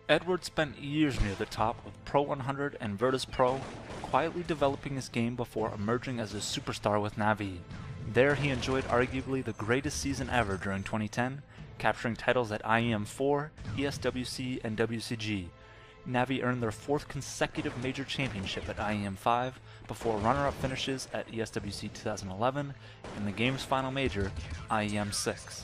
Edward spent years near the top of Pro 100 and Virtus Pro, quietly developing his game before emerging as a superstar with Navi. There he enjoyed arguably the greatest season ever during 2010, capturing titles at IEM4, ESWC, and WCG. Navi earned their fourth consecutive major championship at IEM5 before runner-up finishes at ESWC 2011 and the game's final major, IEM6.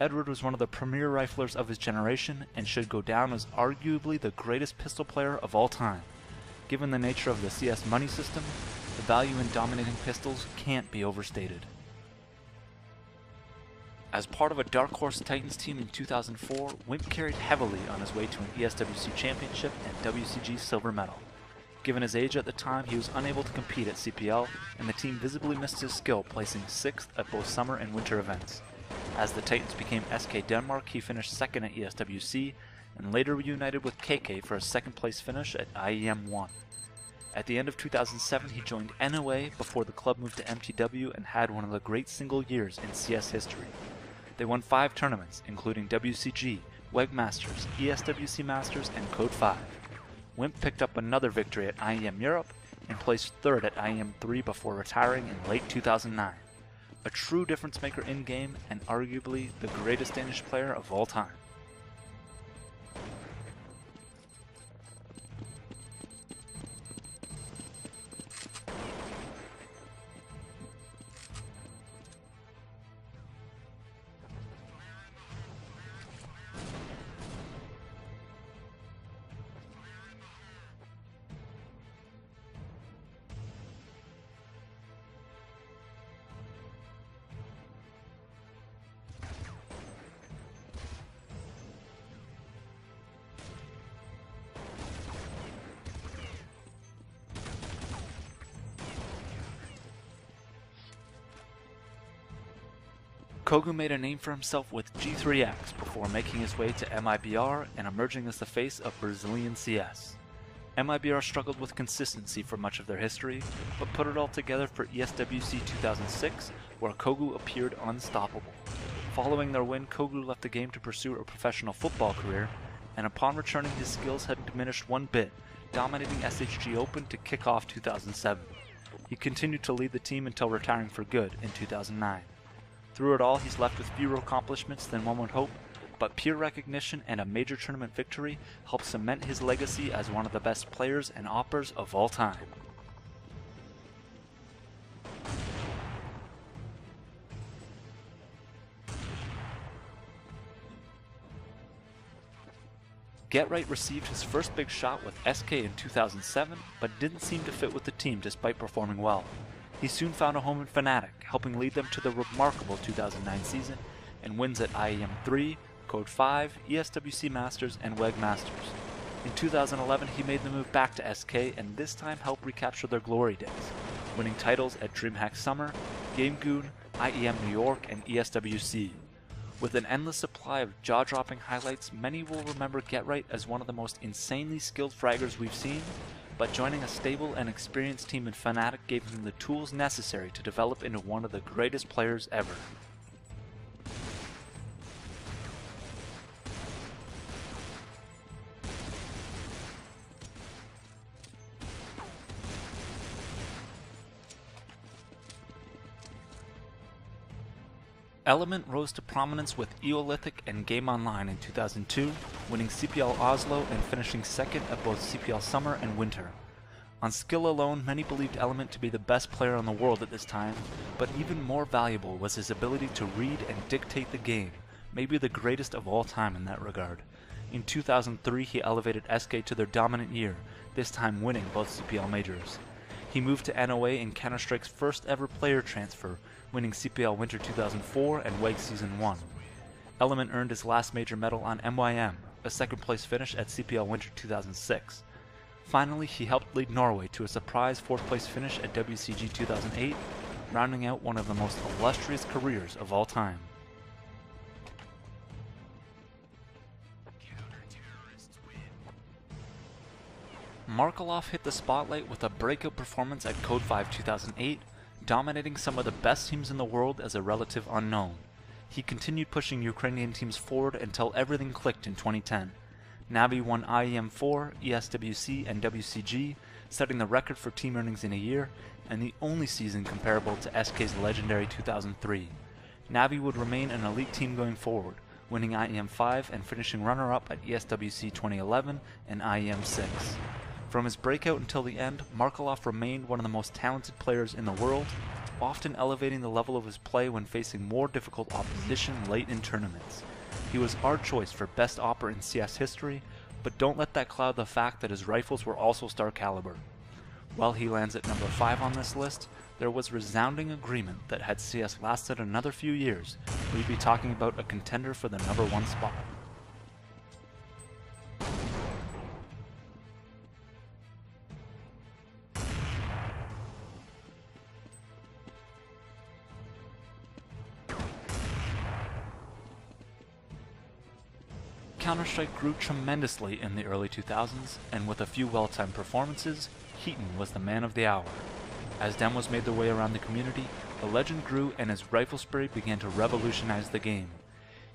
Edward was one of the premier riflers of his generation and should go down as arguably the greatest pistol player of all time. Given the nature of the CS money system, the value in dominating pistols can't be overstated. As part of a Dark Horse Titans team in 2004, Wimp carried heavily on his way to an ESWC championship and WCG silver medal. Given his age at the time, he was unable to compete at CPL, and the team visibly missed his skill, placing 6th at both summer and winter events. As the Titans became SK Denmark, he finished 2nd at ESWC, and later reunited with KK for a 2nd place finish at IEM1. At the end of 2007, he joined NOA before the club moved to MTW and had one of the great single years in CS history. They won 5 tournaments, including WCG, WEG Masters, ESWC Masters, and Code 5. Wimp picked up another victory at IEM Europe and placed 3rd at IEM3 before retiring in late 2009. A true difference maker in-game and arguably the greatest Danish player of all time. Kogu made a name for himself with G3X before making his way to MIBR and emerging as the face of Brazilian CS. MIBR struggled with consistency for much of their history, but put it all together for ESWC 2006, where Kogu appeared unstoppable. Following their win, Kogu left the game to pursue a professional football career, and upon returning his skills hadn't diminished one bit, dominating SHG Open to kick off 2007. He continued to lead the team until retiring for good in 2009. Through it all, he's left with fewer accomplishments than one would hope, but peer recognition and a major tournament victory helped cement his legacy as one of the best players and oppers of all time. Get Right received his first big shot with SK in 2007, but didn't seem to fit with the team despite performing well. He soon found a home in Fnatic, helping lead them to the remarkable 2009 season and wins at IEM3, Code 5, ESWC Masters, and WEG Masters. In 2011, he made the move back to SK and this time helped recapture their glory days, winning titles at DreamHack Summer, GameGoon, IEM New York, and ESWC. With an endless supply of jaw-dropping highlights, many will remember Get Right as one of the most insanely skilled fraggers we've seen, but joining a stable and experienced team in Fnatic gave him the tools necessary to develop into one of the greatest players ever. Element rose to prominence with Eolithic and Game Online in 2002, winning CPL Oslo and finishing 2nd at both CPL Summer and Winter. On skill alone, many believed Element to be the best player in the world at this time, but even more valuable was his ability to read and dictate the game, maybe the greatest of all time in that regard. In 2003, he elevated SK to their dominant year, this time winning both CPL majors. He moved to NOA in Counter-Strike's first ever player transfer, winning CPL Winter 2004 and WEG Season 1. Element earned his last major medal on MYM, a 2nd place finish at CPL Winter 2006. Finally, he helped lead Norway to a surprise 4th place finish at WCG 2008, rounding out one of the most illustrious careers of all time. Markelov hit the spotlight with a breakout performance at Code 5 2008, dominating some of the best teams in the world as a relative unknown. He continued pushing Ukrainian teams forward until everything clicked in 2010. Navi won IEM 4, ESWC, and WCG, setting the record for team earnings in a year, and the only season comparable to SK's legendary 2003. Navi would remain an elite team going forward, winning IEM 5 and finishing runner-up at ESWC 2011 and IEM 6. From his breakout until the end, Markelov remained one of the most talented players in the world, often elevating the level of his play when facing more difficult opposition late in tournaments. He was our choice for best opper in CS history, but don't let that cloud the fact that his rifles were also star caliber. While he lands at number 5 on this list, there was resounding agreement that had CS lasted another few years, we'd be talking about a contender for the number 1 spot. Counter-Strike grew tremendously in the early 2000s, and with a few well-timed performances, Heaton was the man of the hour. As demos made their way around the community, the legend grew and his rifle spray began to revolutionize the game.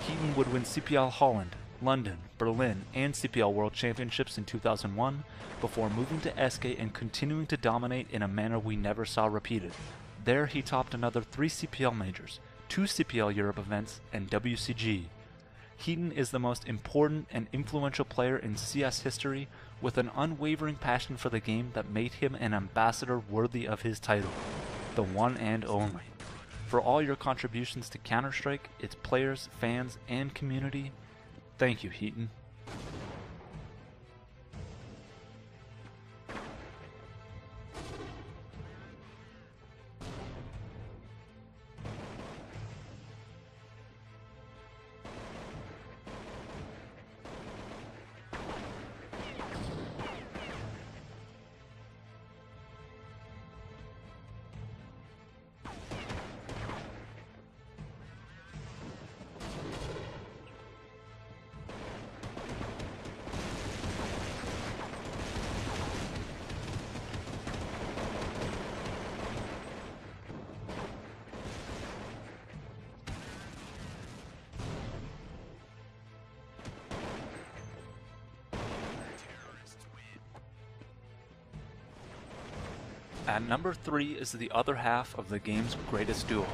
Heaton would win CPL Holland, London, Berlin, and CPL World Championships in 2001, before moving to SK and continuing to dominate in a manner we never saw repeated. There he topped another 3 CPL majors, 2 CPL Europe events, and WCG. Heaton is the most important and influential player in CS history, with an unwavering passion for the game that made him an ambassador worthy of his title, the one and only. For all your contributions to Counter-Strike, its players, fans, and community, thank you, Heaton. At number 3 is the other half of the game's greatest duo.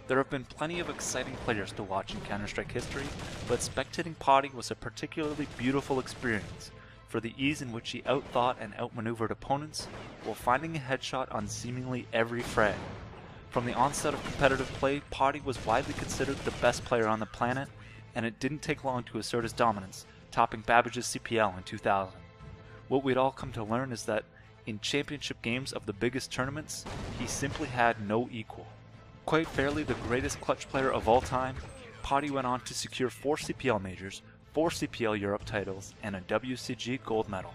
There have been plenty of exciting players to watch in Counter-Strike history, but spectating Potty was a particularly beautiful experience for the ease in which he outthought and outmaneuvered opponents while finding a headshot on seemingly every frag. From the onset of competitive play, Potty was widely considered the best player on the planet, and it didn't take long to assert his dominance, topping Babbage's CPL in 2000. What we'd all come to learn is that in championship games of the biggest tournaments, he simply had no equal. Quite fairly the greatest clutch player of all time, Potty went on to secure 4 CPL majors, 4 CPL Europe titles, and a WCG gold medal.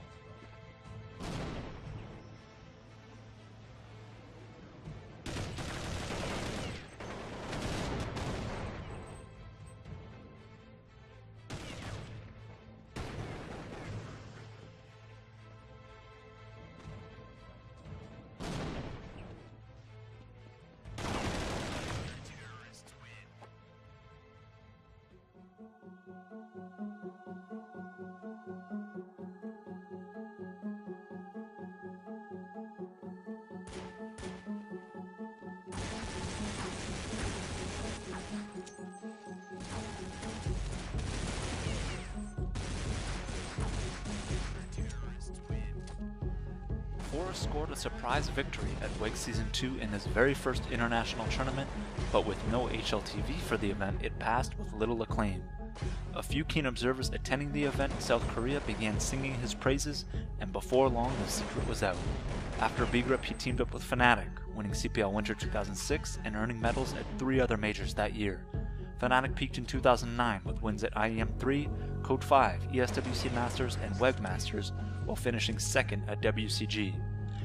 Forrest scored a surprise victory at WEG Season 2 in his very first international tournament, but with no HLTV for the event, it passed with little acclaim. A few keen observers attending the event in South Korea began singing his praises, and before long the secret was out. After B-Grip, he teamed up with Fnatic, winning CPL Winter 2006 and earning medals at 3 other majors that year. Fnatic peaked in 2009 with wins at IEM 3, Code 5, ESWC Masters, and WEG Masters, while finishing second at WCG.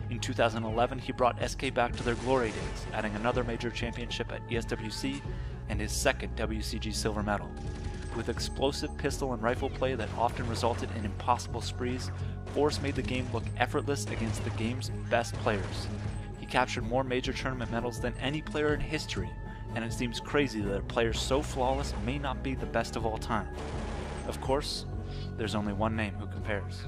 In 2011, he brought SK back to their glory days, adding another major championship at ESWC and his second WCG silver medal. With explosive pistol and rifle play that often resulted in impossible sprees, Forrest made the game look effortless against the game's best players. He captured more major tournament medals than any player in history, and it seems crazy that a player so flawless may not be the best of all time. Of course, There's only one name who compares.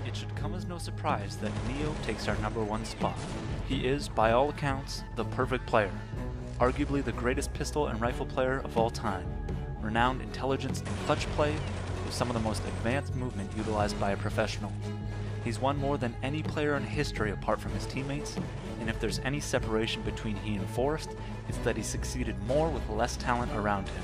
It should come as no surprise that Neo takes our #1 spot. He is, by all accounts, the perfect player, arguably the greatest pistol and rifle player of all time, renowned intelligence and clutch play, with some of the most advanced movement utilized by a professional. He's won more than any player in history apart from his teammates, and if there's any separation between he and Forrest, it's that he succeeded more with less talent around him.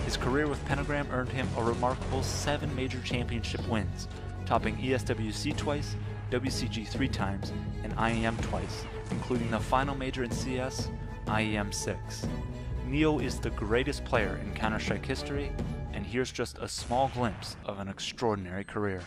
His career with Pentagram earned him a remarkable 7 major championship wins, topping ESWC twice, WCG 3 times, and IEM twice, including the final major in CS, IEM 6. Neo is the greatest player in Counter-Strike history, and here's just a small glimpse of an extraordinary career.